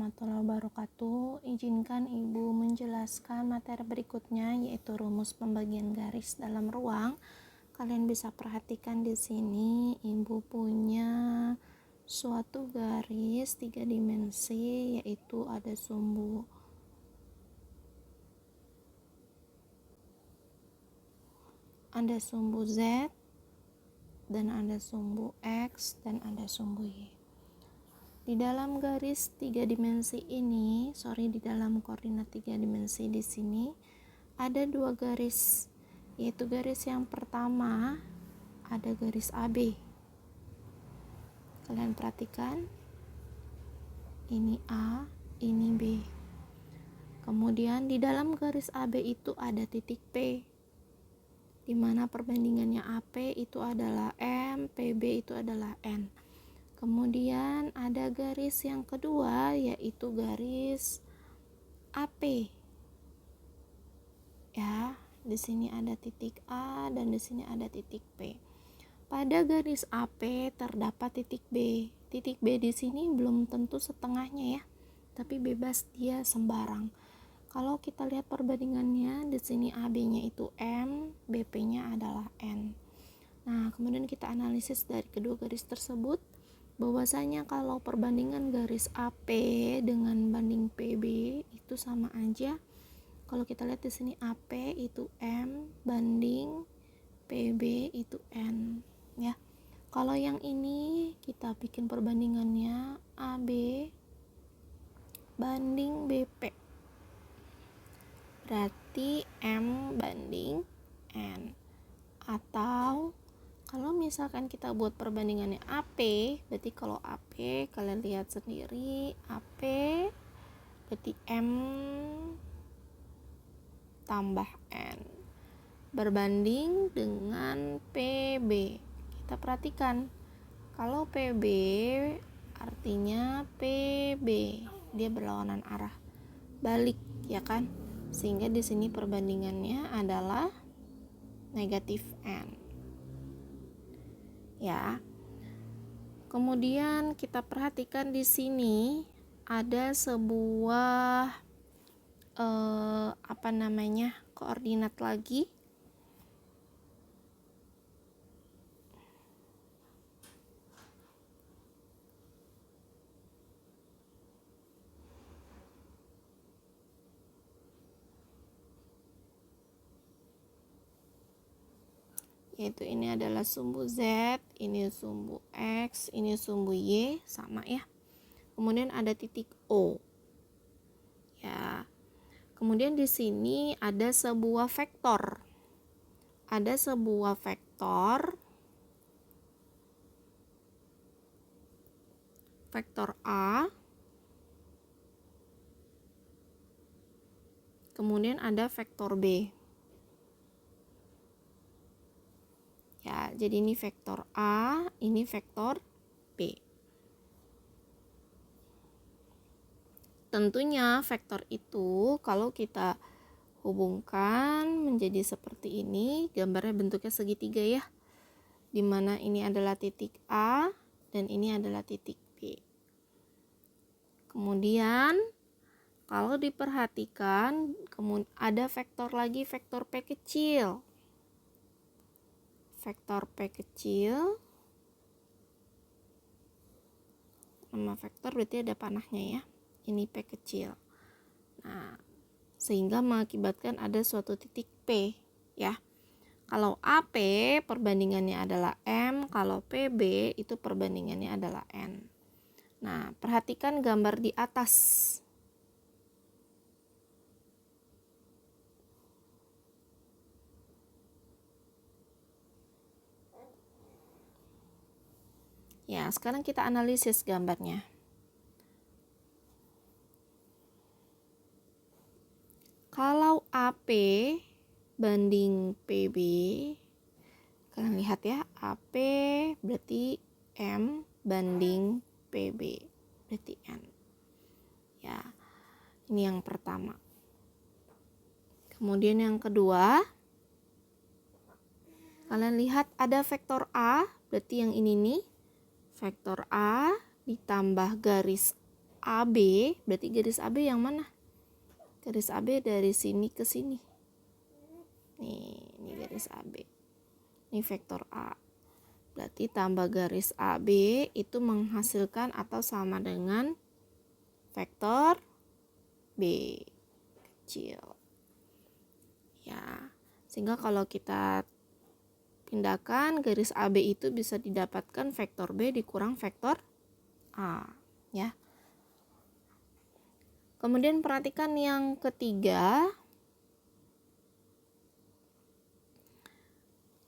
warahmatullahi wabarakatuh. Izinkan Ibu menjelaskan materi berikutnya, yaitu rumus pembagian garis dalam ruang. Kalian bisa perhatikan di sini, Ibu punya suatu garis 3 dimensi, yaitu ada sumbu Z, dan ada sumbu X, dan ada sumbu Y. Di dalam garis 3 dimensi ini, di dalam koordinat 3 dimensi di sini ada 2 garis, yaitu garis yang pertama ada garis AB. Kalian perhatikan, ini A, ini B. Kemudian di dalam garis AB itu ada titik P, di mana perbandingannya AP itu adalah M, PB itu adalah N. Kemudian ada garis yang kedua, yaitu garis AP. Ya, di sini ada titik A dan di sini ada titik P. Pada garis AP terdapat titik B. Titik B di sini belum tentu setengahnya ya, tapi bebas dia sembarang. Kalau kita lihat perbandingannya, di sini AB-nya itu M, BP-nya adalah N. Nah, kemudian kita analisis dari kedua garis tersebut. Bahwasanya kalau perbandingan garis AP dengan banding PB itu sama aja. Kalau kita lihat di sini AP itu M banding PB itu N, ya. Kalau yang ini kita bikin perbandingannya AB banding BP. Berarti M banding N. Atau kalau misalkan kita buat perbandingannya AP, berarti kalau AP kalian lihat sendiri, AP berarti M tambah N berbanding dengan PB. Kita perhatikan, kalau PB artinya PB, dia berlawanan arah, balik ya kan? Sehingga di sini perbandingannya adalah negatif N. Ya. Kemudian kita perhatikan di sini ada sebuah koordinat lagi. Yaitu ini adalah sumbu Z, ini sumbu X, ini sumbu Y, sama ya. Kemudian ada titik O. Ya. Kemudian di sini ada sebuah vektor. Ada sebuah vektor A. Kemudian ada vektor B. Ya, jadi ini vektor A, ini vektor B. Tentunya vektor itu kalau kita hubungkan menjadi seperti ini, gambarnya bentuknya segitiga ya. Dimana ini adalah titik A dan ini adalah titik B. Kemudian kalau diperhatikan, ada vektor lagi, vektor P kecil. Vektor P kecil, nama vektor berarti ada panahnya ya, ini P kecil. Nah, sehingga mengakibatkan ada suatu titik P ya. Kalau AP perbandingannya adalah M, kalau PB itu perbandingannya adalah N. Nah, perhatikan gambar di atas. Ya, sekarang kita analisis gambarnya. Kalau AP banding PB, kalian lihat ya, AP berarti M banding PB berarti N. Ya, ini yang pertama. Kemudian yang kedua, kalian lihat ada vektor A, berarti yang ini nih, vektor A ditambah garis AB, berarti garis AB yang mana? Garis AB dari sini ke sini. Nih, ini garis AB. Ini vektor A. Berarti tambah garis AB itu menghasilkan atau sama dengan vektor B kecil. Ya, sehingga kalau kita pindahkan garis AB itu bisa didapatkan vektor B dikurang vektor A, ya. Kemudian perhatikan yang ketiga,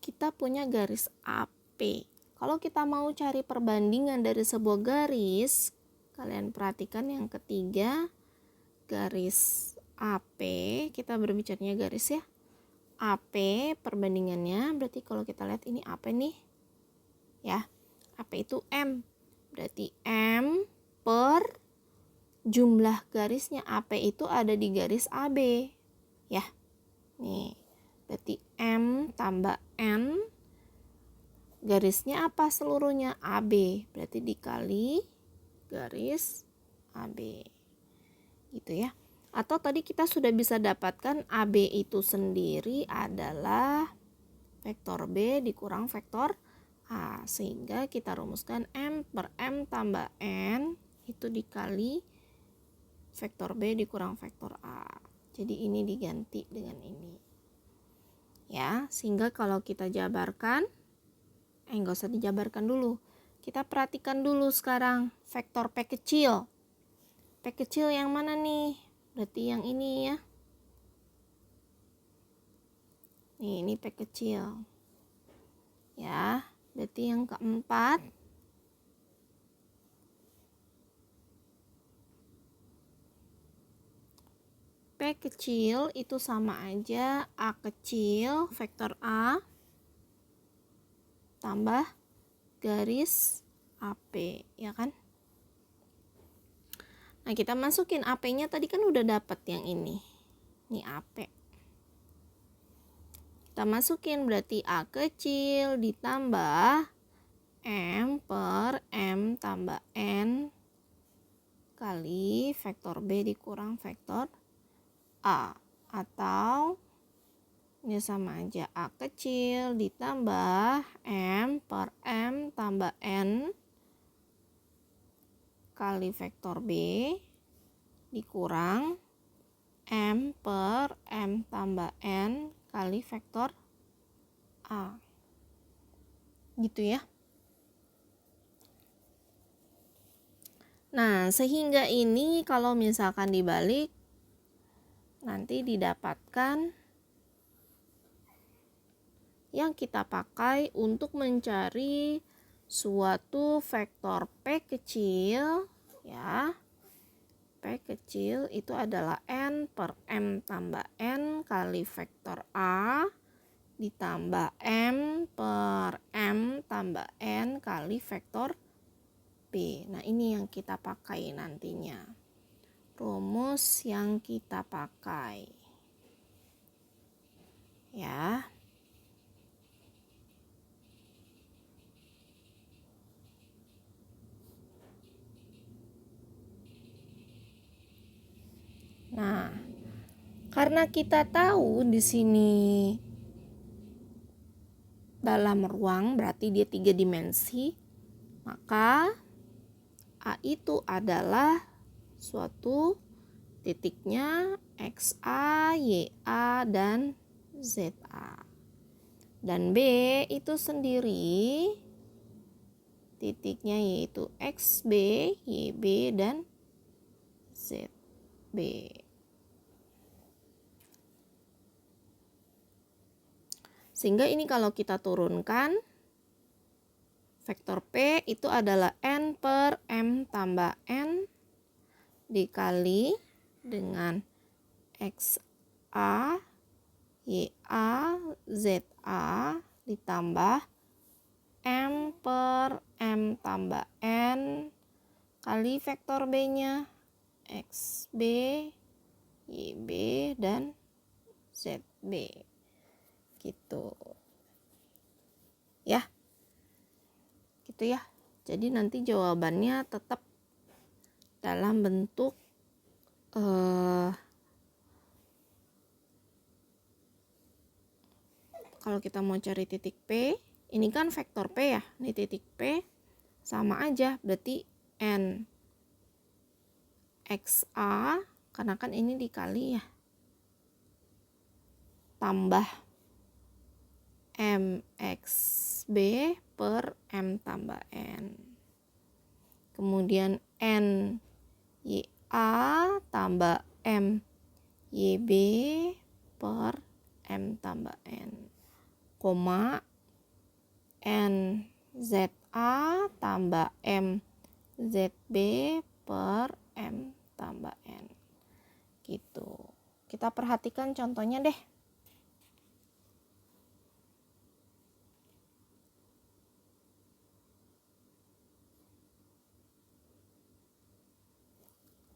kita punya garis AP. Kalau kita mau cari perbandingan dari sebuah garis, kalian perhatikan yang ketiga, garis AP, kita berbicaranya garis ya. AP perbandingannya, berarti kalau kita lihat ini AP nih, ya. AP itu M, berarti M per jumlah garisnya AP itu ada di garis AB, ya. Nih, berarti M tambah N, garisnya apa seluruhnya? AB, berarti dikali garis AB, gitu ya. Atau tadi kita sudah bisa dapatkan AB itu sendiri adalah vektor B dikurang vektor A, sehingga kita rumuskan M per M tambah N itu dikali vektor B dikurang vektor A. Jadi ini diganti dengan ini. Ya, sehingga kalau kita jabarkan, enggak usah dijabarkan dulu. Kita perhatikan dulu sekarang vektor P kecil. P kecil yang mana nih? Berarti yang ini ya. Nih, ini P kecil. Ya, berarti yang keempat. P kecil itu sama aja A kecil vektor A tambah garis AP, ya kan? Nah, kita masukin AP-nya tadi kan udah dapat yang ini. Ini AP. Kita masukin berarti A kecil ditambah M per M tambah N kali vektor B dikurang vektor A, atau ini sama aja A kecil ditambah M per M tambah N kali vektor B dikurang M per M tambah N kali vektor A, gitu ya. Nah, sehingga ini kalau misalkan dibalik nanti didapatkan yang kita pakai untuk mencari suatu vektor P kecil, ya. P kecil itu adalah N per M tambah N kali vektor A ditambah M per M tambah N kali vektor B. Nah, ini yang kita pakai nantinya. Rumus yang kita pakai, ya. Nah, karena kita tahu di sini dalam ruang berarti dia 3 dimensi, maka A itu adalah suatu titiknya XA, YA, dan ZA. Dan B itu sendiri titiknya yaitu XB, YB, dan ZB. Sehingga ini kalau kita turunkan, vektor P itu adalah N per M tambah N dikali dengan XA, YA, ZA ditambah M per M tambah N kali vektor B-nya XB, YB, dan ZB. Gitu. Ya. Gitu ya. Jadi nanti jawabannya tetap dalam bentuk kalau kita mau cari titik P, ini kan vektor P ya, ini titik P sama aja, berarti N XA, karena kan ini dikali ya, tambah MXB per M tambah N. Kemudian N YA tambah M YB per M tambah N. Koma N ZA tambah M ZB per M tambah N. Gitu. Kita perhatikan contohnya deh.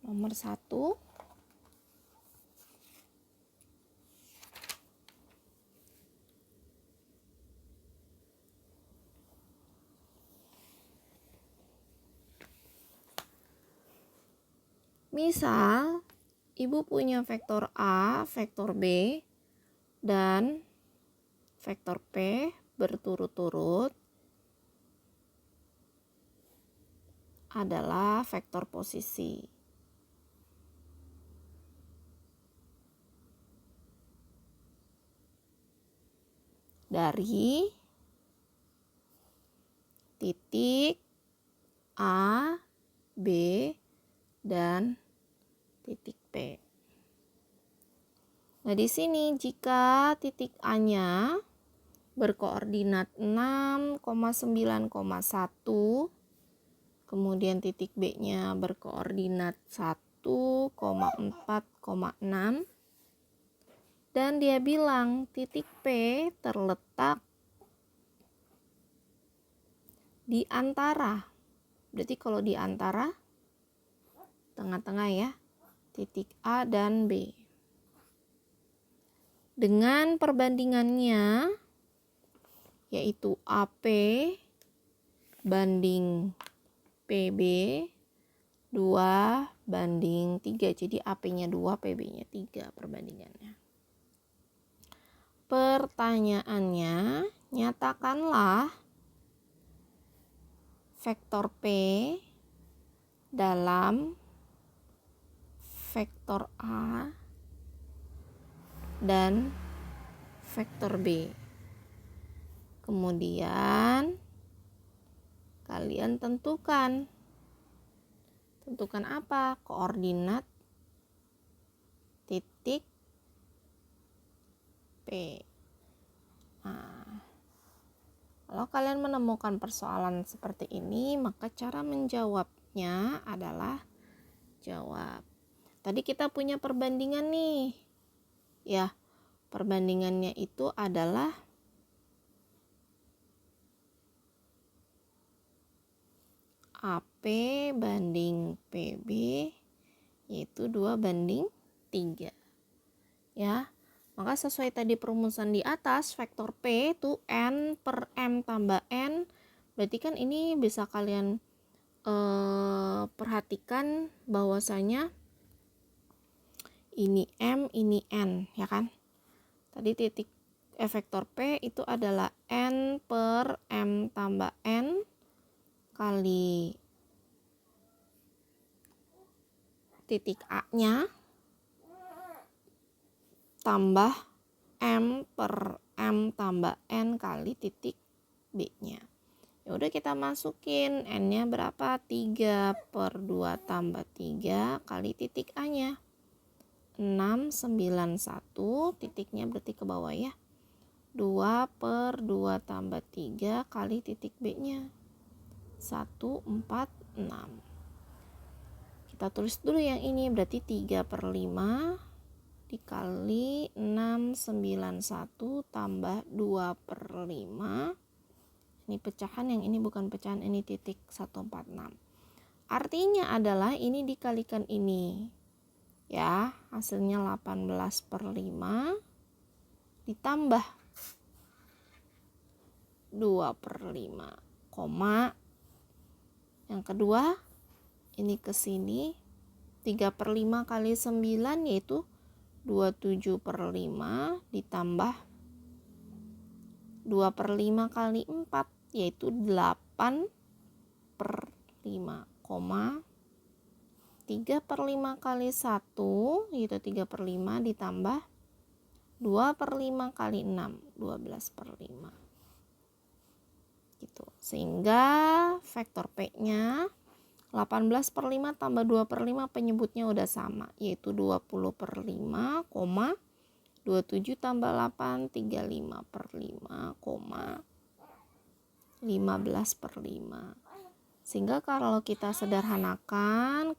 Nomor 1. Misal, Ibu punya vektor A, vektor B, dan vektor P berturut-turut adalah vektor posisi. Dari titik A, B, dan titik P. Nah, di sini jika titik A-nya berkoordinat 6,9,1, kemudian titik B-nya berkoordinat 1,4,6, dan dia bilang titik P terletak di antara, berarti kalau di antara tengah-tengah ya, titik A dan B. Dengan perbandingannya yaitu AP banding PB 2:3. Jadi AP-nya 2, PB-nya 3 perbandingannya. Pertanyaannya, nyatakanlah vektor P dalam vektor A dan vektor B. Kemudian kalian tentukan apa? Koordinat titik P. Nah, kalau kalian menemukan persoalan seperti ini, maka cara menjawabnya adalah jawab. Tadi kita punya perbandingan nih. Ya, perbandingannya itu adalah AP banding PB, yaitu 2:3. Ya, maka sesuai tadi perumusan di atas, vektor P itu N per M tambah N. Berarti kan ini bisa kalian perhatikan bahwasanya ini M, ini N, ya kan? Tadi titik vektor P itu adalah N per M tambah N kali titik A-nya tambah M per M tambah N kali titik B-nya. Ya udah, kita masukin N-nya berapa? 3 per 2 tambah 3 kali titik A-nya. 691, titiknya berarti ke bawah ya. 2 per 2 tambah 3 kali titik B-nya. 146. Kita tulis dulu yang ini, berarti 3 per 5 dikali 691 tambah 2 per 5. Ini pecahan, yang ini bukan pecahan, ini titik 146. Artinya adalah ini dikalikan ini. Ya, hasilnya 18 per 5 ditambah 2 per 5, koma. Yang kedua, ini ke sini, 3/5 kali 9 yaitu 27/5 ditambah 2/5 kali 4 yaitu 8/5, 3/5 kali 1 yaitu 3/5 ditambah 2/5 kali 6, 12/5 gitu. Sehingga vektor P-nya 18/5 tambah 2/5 penyebutnya udah sama, yaitu 20/5, 27 tambah 8, 35/5, 15/5. Sehingga kalau kita sederhanakan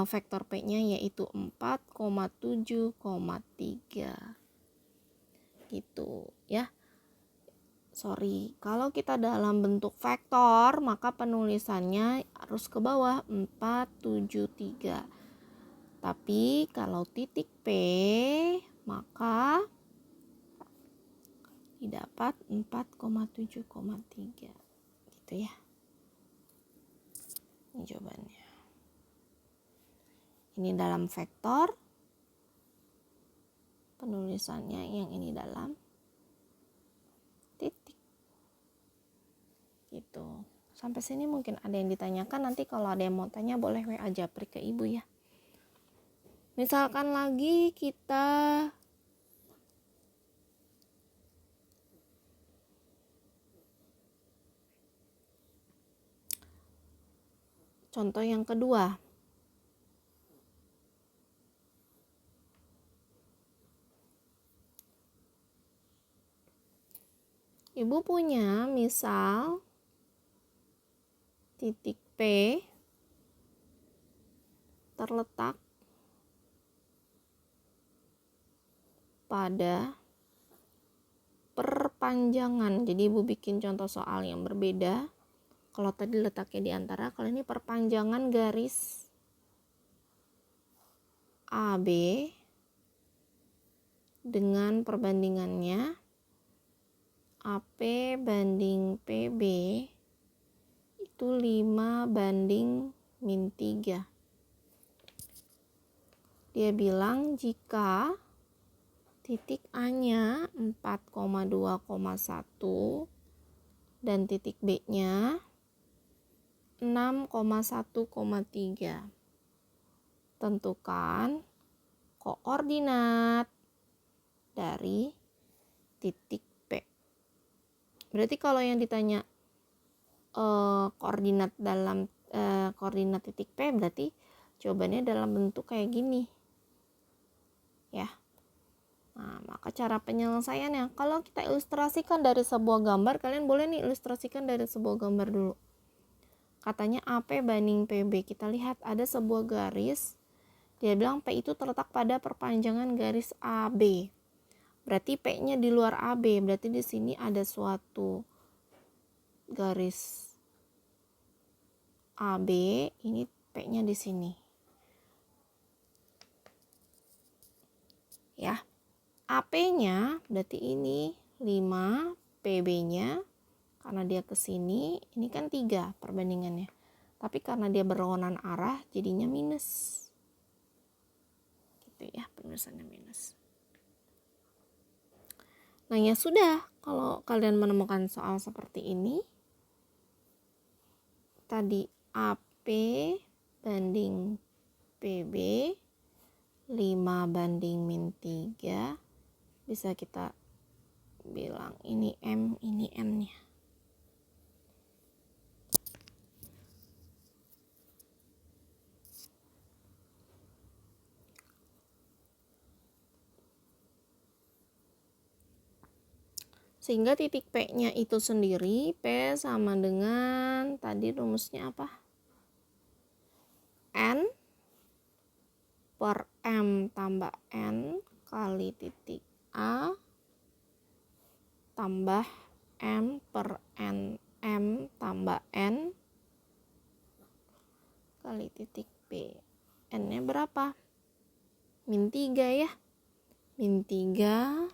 vektor P-nya yaitu 4,7,3 gitu ya. Kalau kita dalam bentuk vektor maka penulisannya harus ke bawah 473. Tapi kalau titik P maka didapat 4,7,3 gitu ya. Ini jawabannya. Ini dalam vektor, penulisannya yang ini dalam titik gitu. Sampai sini mungkin ada yang ditanyakan, nanti kalau ada yang mau tanya boleh WA Japri ke ibu ya. Misalkan lagi kita contoh yang kedua. Ibu punya misal titik P terletak pada perpanjangan. Jadi ibu bikin contoh soal yang berbeda. Kalau tadi letaknya di antara, kalau ini perpanjangan garis AB dengan perbandingannya AP banding PB itu 5/-3. Dia bilang jika titik A-nya 4,2,1 dan titik B-nya 6,1,3. Tentukan koordinat dari titik P. Berarti kalau yang ditanya koordinat dalam koordinat titik P, berarti jawabannya dalam bentuk kayak gini. Ya. Nah, maka cara penyelesaiannya, kalau kita ilustrasikan dari sebuah gambar, kalian boleh nih ilustrasikan dari sebuah gambar dulu. Katanya AP banding PB. Kita lihat ada sebuah garis. Dia bilang P itu terletak pada perpanjangan garis AB. Berarti P-nya di luar AB. Berarti di sini ada suatu garis AB. Ini P-nya di sini. Ya. AP-nya berarti ini 5, PB-nya karena dia ke sini, ini kan 3 perbandingannya. Tapi karena dia berlawanan arah, jadinya minus. Gitu ya, penulisannya minus. Nah ya sudah, kalau kalian menemukan soal seperti ini, tadi AP banding PB 5/-3, bisa kita bilang ini M, ini N-nya. Sehingga titik P-nya itu sendiri, P sama dengan, tadi rumusnya apa? N per M tambah N kali titik A tambah M per N, M tambah N kali titik P. N-nya berapa? -3 ya. -3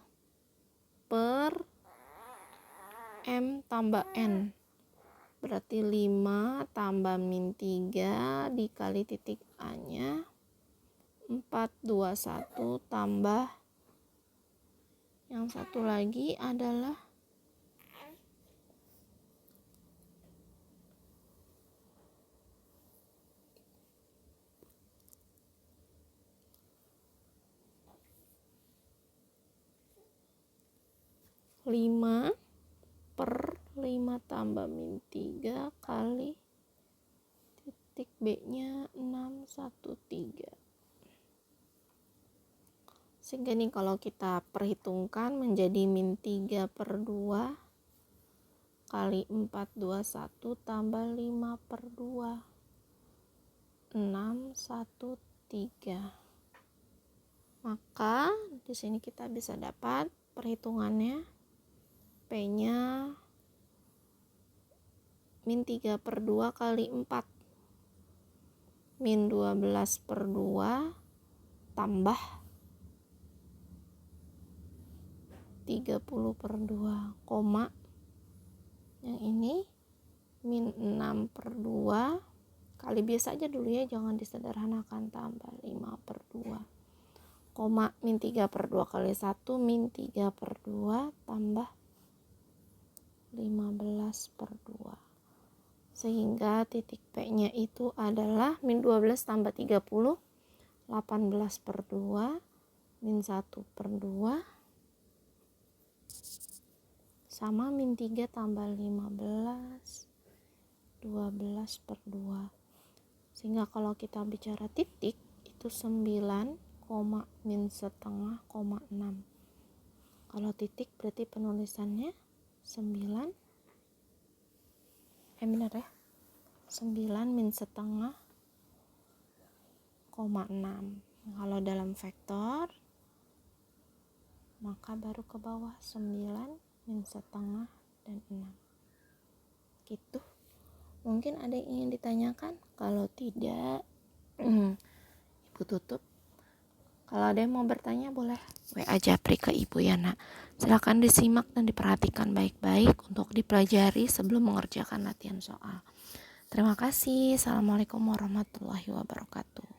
per M tambah N. berarti 5 tambah min 3 dikali titik A nya 421 tambah yang satu lagi adalah 5 per 5 tambah min 3 kali titik B nya 613. Sehingga nih kalau kita perhitungkan menjadi min 3 per 2 kali 421 tambah 5 per 2 613. Maka di sini kita bisa dapat perhitungannya P nya min 3 per 2 kali 4 min 12 per 2 tambah 30 per 2 koma yang ini min 6 per 2 kali biasa aja dulu ya, jangan disederhanakan, tambah 5 per 2 koma min 3 per 2 kali 1 min 3 per 2 tambah 15 per 2, sehingga titik P nya itu adalah min 12 tambah 30 18 per 2 min 1 per 2 sama min 3 tambah 15 12 per 2, sehingga kalau kita bicara titik itu 9, min setengah, 6. Kalau titik berarti penulisannya 9 benar ya, 9 min setengah, 6. Kalau dalam vektor maka baru ke bawah 9 min setengah dan 6 gitu. Mungkin ada yang ingin ditanyakan, kalau tidak Ibu tutup. Kalau ada yang mau bertanya boleh WA Japri ke Ibu ya nak. Silakan disimak dan diperhatikan baik-baik untuk dipelajari sebelum mengerjakan latihan soal. Terima kasih. Assalamualaikum warahmatullahi wabarakatuh.